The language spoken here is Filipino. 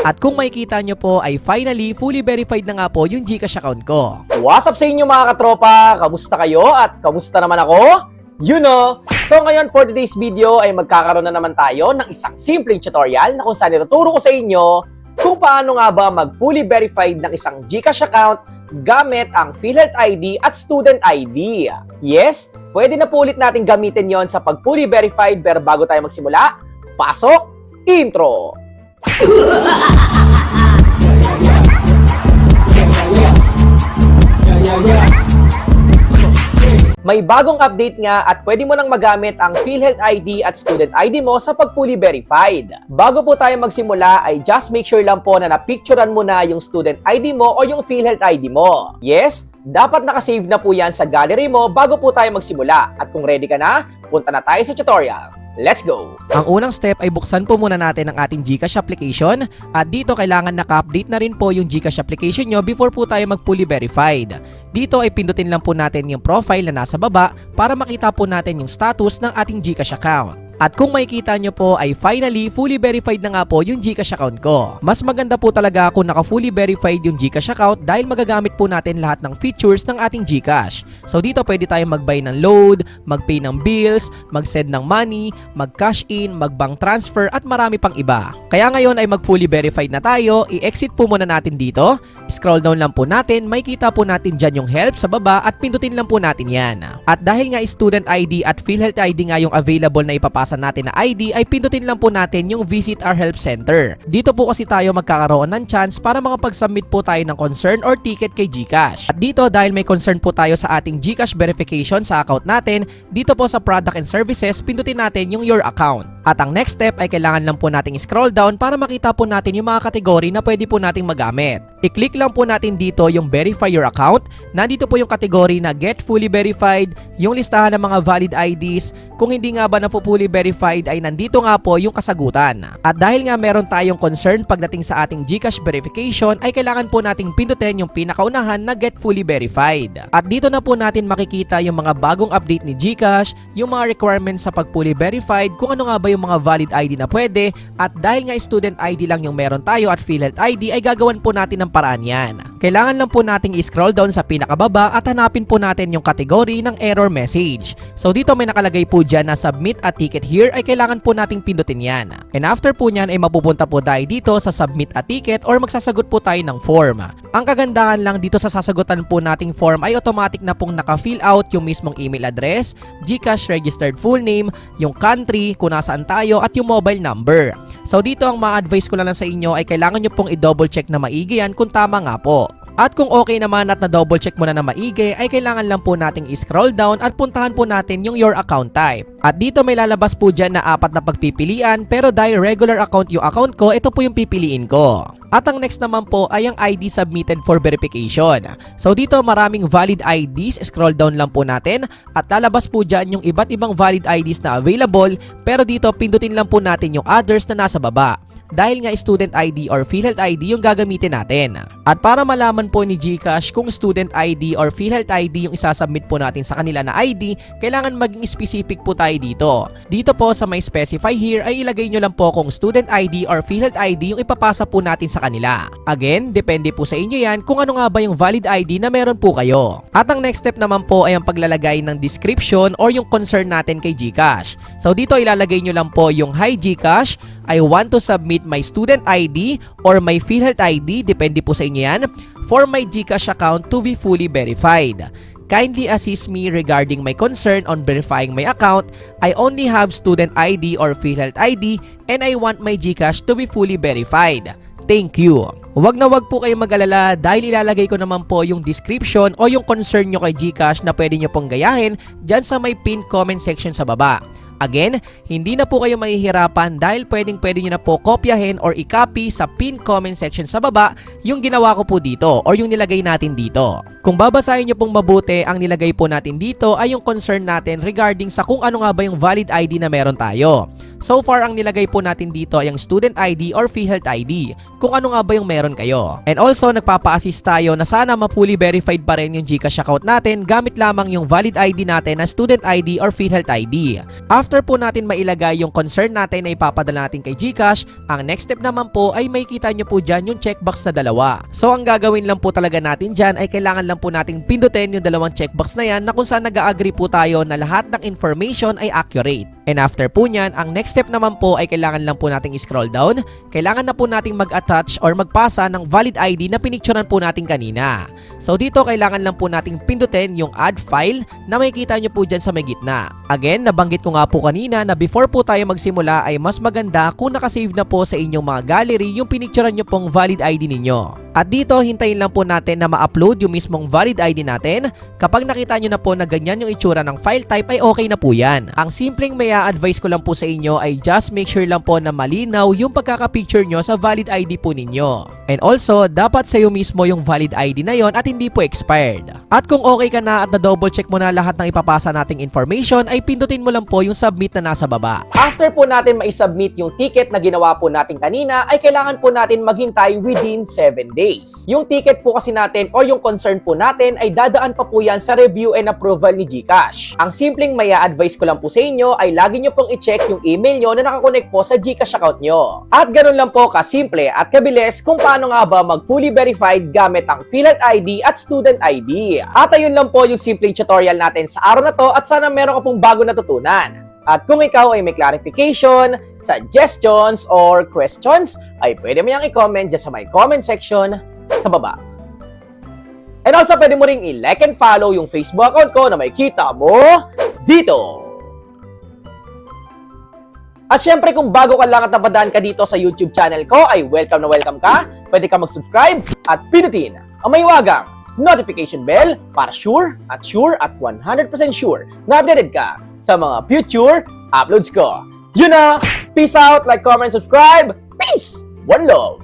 At kung makikita nyo po ay finally fully verified na nga po yung GCash account ko. What's up sa inyo mga katropa? Kamusta kayo at kamusta naman ako? You know! So ngayon for today's video ay magkakaroon na naman tayo ng isang simpleng tutorial na kung saan ituturo ko sa inyo kung paano nga ba mag-fully verified ng isang GCash account gamit ang PhilHealth ID at Student ID. Yes, pwede na po ulit natin gamitin yon sa pag-fully verified, pero bago tayo magsimula, pasok! Intro! May bagong update nga at pwede mo nang magamit ang PhilHealth ID at Student ID mo sa pag-fully verified. Bago po tayo magsimula ay just make sure lang po na napicturean mo na yung Student ID mo o yung PhilHealth ID mo. Yes, dapat nakasave na po yan sa gallery mo bago po tayo magsimula. At kung ready ka na, punta na tayo sa tutorial. Let's go! Ang unang step ay buksan po muna natin ang ating GCash application at dito kailangan naka-update na rin po yung GCash application nyo before po tayo mag-fully verified. Dito ay pindutin lang po natin yung profile na nasa baba para makita po natin yung status ng ating GCash account. At kung makikita nyo po ay finally fully verified na nga po yung GCash account ko. Mas maganda po talaga kung naka-fully verified yung GCash account dahil magagamit po natin lahat ng features ng ating GCash. So dito pwede tayong mag-buy ng load, mag-pay ng bills, mag-send ng money, mag-cash in, mag-bank transfer at marami pang iba. Kaya ngayon ay mag-fully verified na tayo, i-exit po muna natin dito, scroll down lang po natin, makikita po natin dyan yung help sa baba at pindutin lang po natin yan. At dahil nga Student ID at PhilHealth ID nga yung available na ipapasa natin na ID ay pindutin lang po natin yung Visit Our Help Center. Dito po kasi tayo magkakaroon ng chance para makapag-submit po tayo ng concern or ticket kay GCash. At dito dahil may concern po tayo sa ating GCash verification sa account natin, dito po sa Product and Services pindutin natin yung Your Account. At ang next step ay kailangan lang po nating scroll down para makita po natin yung mga kategory na pwede po nating magamit. I-click lang po natin dito yung Verify Your Account. Nandito po yung kategory na Get Fully Verified, yung listahan ng mga valid IDs. Kung hindi nga ba na po fully verified ay nandito nga po yung kasagutan. At dahil nga meron tayong concern pagdating sa ating GCash verification ay kailangan po nating pindutin yung pinakaunahan na Get Fully Verified. At dito na po natin makikita yung mga bagong update ni GCash, yung mga requirements sa pag-fully verified, kung ano nga ba yung mga valid ID na pwede. At dahil nga Student ID lang yung meron tayo at PhilHealth ID ay gagawan po natin ng paraan yan. Kailangan lang po nating i-scroll down sa pinakababa at hanapin po natin yung category ng error message. So dito may nakalagay po dyan na Submit a Ticket Here ay kailangan po nating pindutin yan. And after po nyan ay mapupunta po tayo dito sa Submit a Ticket or magsasagot po tayo ng form. Ang kagandahan lang dito sa sasagutan po nating form ay automatic na pong naka-fill out yung mismong email address, GCash registered full name, yung country, kung nasaan tayo at yung mobile number. So dito ang ma-advise ko lang sa inyo ay kailangan nyo pong i-double check na maigi yan kung tama nga po. At kung okay naman at na-double check mo na maigi, ay kailangan lang po nating i-scroll down at puntahan po natin yung Your Account Type. At dito may lalabas po dyan na 4 na pagpipilian, pero dahil regular account yung account ko, ito po yung pipiliin ko. At ang next naman po ay ang ID submitted for verification. So dito maraming valid IDs, scroll down lang po natin at lalabas po dyan yung iba't ibang valid IDs na available, pero dito pindutin lang po natin yung others na nasa baba. Dahil nga Student ID or PhilHealth ID yung gagamitin natin. At para malaman po ni GCash kung Student ID or PhilHealth ID yung isasubmit po natin sa kanila na ID, kailangan maging specific po tayo dito. Dito po sa may specify here ay ilagay nyo lang po kung Student ID or PhilHealth ID yung ipapasa po natin sa kanila. Again, depende po sa inyo yan kung ano nga ba yung valid ID na meron po kayo. At ang next step naman po ay ang paglalagay ng description or yung concern natin kay GCash. So dito ilalagay nyo lang po yung Hi GCash, I want to submit my Student ID or my PhilHealth ID, depende po sa inyo yan, for my GCash account to be fully verified. Kindly assist me regarding my concern on verifying my account. I only have Student ID or PhilHealth ID and I want my GCash to be fully verified. Thank you. Huwag na huwag po kayong mag-alala dahil ilalagay ko naman po yung description o yung concern nyo kay GCash na pwede nyo pong gayahin dyan sa may pinned comment section sa baba. Again, hindi na po kayo mahihirapan dahil pwedeng-pwede nyo na po kopyahin or i-copy sa pinned comment section sa baba yung ginawa ko po dito or yung nilagay natin dito. Kung babasahin niyo pong mabuti, ang nilagay po natin dito ay yung concern natin regarding sa kung ano nga ba yung valid ID na meron tayo. So far, ang nilagay po natin dito ay ang student ID or PhilHealth ID, kung ano nga ba yung meron kayo. And also, nagpapa-assist tayo na sana ma-fully verified pa rin yung GCash account natin gamit lamang yung valid ID natin na student ID or PhilHealth ID. After po natin mailagay yung concern natin na ipapadala natin kay GCash, ang next step naman po ay makikita nyo po dyan yung checkbox na dalawa. So, ang gagawin lang po talaga natin dyan ay kailangan lang po nating pindutin yung dalawang checkbox na yan na kung saan nag-agree po tayo na lahat ng information ay accurate. And after po nyan, ang next step naman po ay kailangan lang po nating scroll down. Kailangan na po nating mag-attach or magpasa ng valid ID na pinicturean po natin kanina. So dito kailangan lang po nating pindutin yung add file na makikita nyo po dyan sa may gitna. Again, nabanggit ko nga po kanina na before po tayo magsimula ay mas maganda kung nakasave na po sa inyong mga gallery yung pinicturean nyo pong valid ID ninyo. At dito, hintayin lang po natin na ma-upload yung mismong valid ID natin. Kapag nakita nyo na po na ganyan yung itsura ng file type ay okay na po yan. Ang simpleng may advice ko lang po sa inyo ay just make sure lang po na malinaw yung pagkaka-picture nyo sa valid ID po ninyo. And also, dapat sa'yo mismo yung valid ID na yon at hindi po expired. At kung okay ka na at na-double check mo na lahat ng ipapasa nating information ay pindutin mo lang po yung submit na nasa baba. After po natin ma-submit yung ticket na ginawa po natin kanina, ay kailangan po natin maghintay within 7 days. Yung ticket po kasi natin o yung concern po natin ay dadaan pa po yan sa review and approval ni GCash. Ang simpleng maya advice ko lang po sa inyo ay lagi nyo pong i-check yung email nyo na nakakonect po sa GCash account nyo. At ganun lang po kasimple at kabilis kung paano nga ba mag-fully verified gamit ang PhilHealth ID at Student ID. At ayun lang po yung simpleng tutorial natin sa araw na to at sana meron ka pong bago natutunan. At kung ikaw ay may clarification, suggestions, or questions, ay pwede mo yung i-comment dyan sa my comment section sa baba. And also, pwede mo ring i-like and follow yung Facebook account ko na may kita mo dito. At syempre, kung bago ka lang at napadaan ka dito sa YouTube channel ko, ay welcome na welcome ka. Pwede ka mag-subscribe at pinutin ang may wagang notification bell para sure at 100% sure na updated ka sa mga future uploads ko. Yun na! Peace out! Like, comment, subscribe! Peace! One love!